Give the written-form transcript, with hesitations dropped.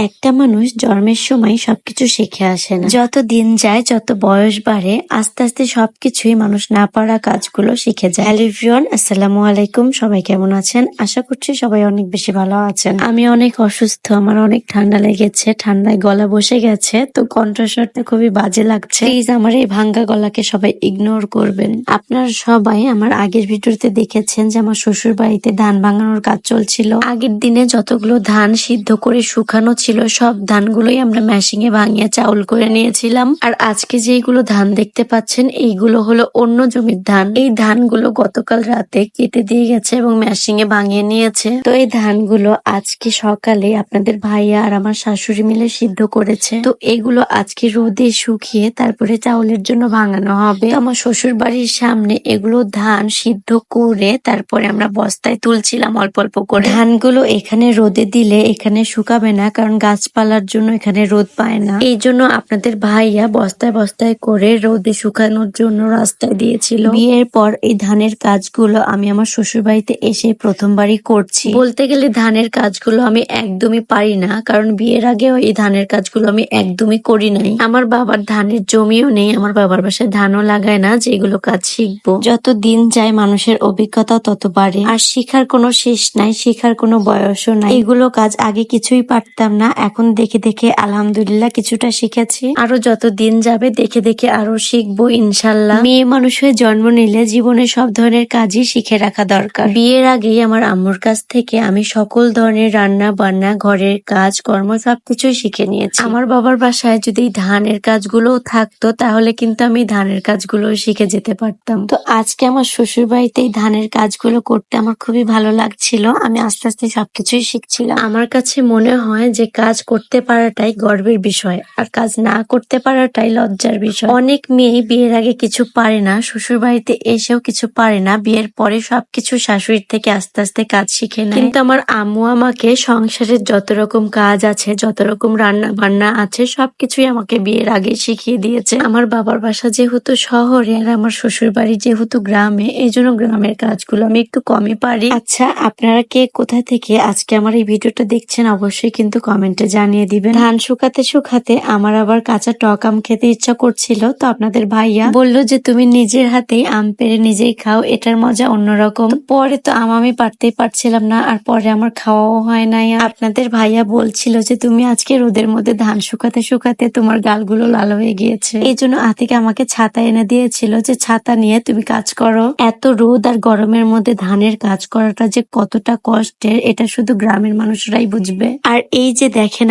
একটা মানুষ জন্মের সময় সবকিছু শিখে আসে না, যত দিন যায় যত বয়স বাড়ে আস্তে আস্তে সবকিছুই মানুষ না পারা কাজগুলো শিখে যায়। হ্যালো এভরিওয়ান, আসসালামু আলাইকুম। সবাই কেমন আছেন? আশা করছি সবাই অনেক বেশি ভালো আছেন। আমি অনেক অসুস্থ, আমার অনেক ঠান্ডা লেগেছে, ঠান্ডায় গলা বসে গেছে, তো কণ্ঠস্বরটা খুবই বাজে লাগছে। প্লিজ আমার এই ভাঙ্গা গলাকে সবাই ইগনোর করবেন। আপনারা সবাই আমার আগের ভিডিওতে দেখেছেন যে আমার শ্বশুর বাড়িতে ধান ভাঙানোর কাজ চলছিল। আগের দিনে যতগুলো ধান সিদ্ধ করে শুকানো ছিল সব ধানগুলোই আমরা মেশিং এ ভাঙিয়ে চাউল করে নিয়েছিলাম। আর আজকে যেগুলো ধান দেখতে পাচ্ছেন এইগুলো হলো অন্য জমির ধান। এই ধানগুলো গতকাল রাতে কেটে দিয়ে গেছে এবং মেশিং এ ভাঙিয়ে নিয়েছে। তো এই ধানগুলো আজকে সকালে আপনাদের ভাইয়া আর আমার শাশুড়ি মিলে সিদ্ধ করেছে। তো এগুলো আজকে রোদে শুকিয়ে তারপরে চাউলের জন্য ভাঙানো হবে। আমার শ্বশুর বাড়ির সামনে এগুলো ধান সিদ্ধ করে তারপরে আমরা বস্তায় তুলছিলাম অল্প অল্প করে। ধানগুলো এখানে রোদে দিলে এখানে শুকাবে না, কারণ গাছপালার জন্য এখানে রোদ পায় না। এই জন্য আপনাদের ভাইয়া বস্তায় বস্তায় করে রোদে শুকানোর জন্য রাস্তায় দিয়েছিল। বিয়ের পর এই ধানের কাজগুলো আমি আমার শ্বশুর বাড়িতে এসে প্রথমবারই করছি। বলতে গেলে ধানের কাজগুলো আমি একদমই পারি না, কারণ বিয়ের আগেও এই ধানের কাজগুলো আমি একদমই করি নাই। আমার বাবার ধানের জমিও নেই, আমার বাবার বাসায় ধানও লাগায় না যেগুলো কাজ শিখবো। যত দিন যায় মানুষের অভিজ্ঞতা তত বাড়ে, আর শিখার কোনো শেষ নাই, শেখার কোনো বয়সও নাই। এগুলো কাজ আগে কিছুই পারতাম না, এখন দেখে দেখে আলহামদুলিল্লাহ কিছুটা শিখেছি। আরো যত দিন যাবে দেখে দেখে আরো শিখবো ইনশাল্লাহ। মেয়ে মানুষ হয়ে জন্ম নিলে জীবনে সব ধরনের কাজই শিখে রাখা দরকার। বিয়ের আগেই আমার আম্মুর কাছ থেকে আমি সকল ধরনের রান্না বান্না, ঘরের কাজ কর্ম সবকিছুই শিখে নিয়েছি। আমার বাবার বাসায় যদি ধানের কাজগুলো থাকতো তাহলে কিন্তু আমি ধানের কাজগুলো শিখে যেতে পারতাম। তো আজকে আমার শ্বশুর বাড়িতে ধানের কাজগুলো করতে আমার খুবই ভালো লাগছিল। আমি আস্তে আস্তে সবকিছুই শিখছিলাম। আমার কাছে মনে হয় যে কাজ করতে পারাটাই গর্বের বিষয়, আর কাজ না করতে পারাটাই লজ্জার বিষয়। অনেক মেয়ে বিয়ের আগে কিছু পারে না, শ্বশুর বাড়িতে এসেও কিছু পারে না, বিয়ের পরে সবকিছু শাশুড়ির থেকে আস্তে আস্তে কাজ শিখে নেয়। কিন্তু আমার আম্মু আমাকে সংসারের যত রকম কাজ আছে, যত রকম রান্না বান্না আছে সবকিছুই আমাকে বিয়ের আগে শিখিয়ে দিয়েছে। আমার বাবার বাসা যেহেতু শহরে আর আমার শ্বশুর বাড়ি যেহেতু গ্রামে, এই জন্য গ্রামের কাজগুলো আমি একটু কমই পারি। আচ্ছা, আপনারা কে কোথা থেকে আজকে আমার এই ভিডিওটা দেখছেন অবশ্যই কিন্তু কমেন্টে জানিয়ে দিবেন। ধান শুকাতে শুকাতে আমার আবার কাঁচা টক আম খেতে ইচ্ছা করছিল, তো আপনাদের ভাইয়া বলল যে তুমি নিজের হাতেই আম পেড়ে নিজেই খাও, এটার মজা অন্যরকম। পরে তো আমি পারতেই পারছিলাম না, আর পরে আমার খাওয়াও হয় নাই। আপনাদের ভাইয়া বলছিল যে তুমি আজকে রোদের মধ্যে ধান শুকাতে শুকাতে তোমার গালগুলো লাল হয়ে গিয়েছে, এই জন্য আতিকে আমাকে ছাতা এনে দিয়েছিল যে ছাতা নিয়ে তুমি কাজ করো। এত রোদ আর গরমের মধ্যে ধানের কাজ করাটা যে কতটা কষ্টের এটা শুধু গ্রামের মানুষরাই বুঝবে। আর এই যে দেখেন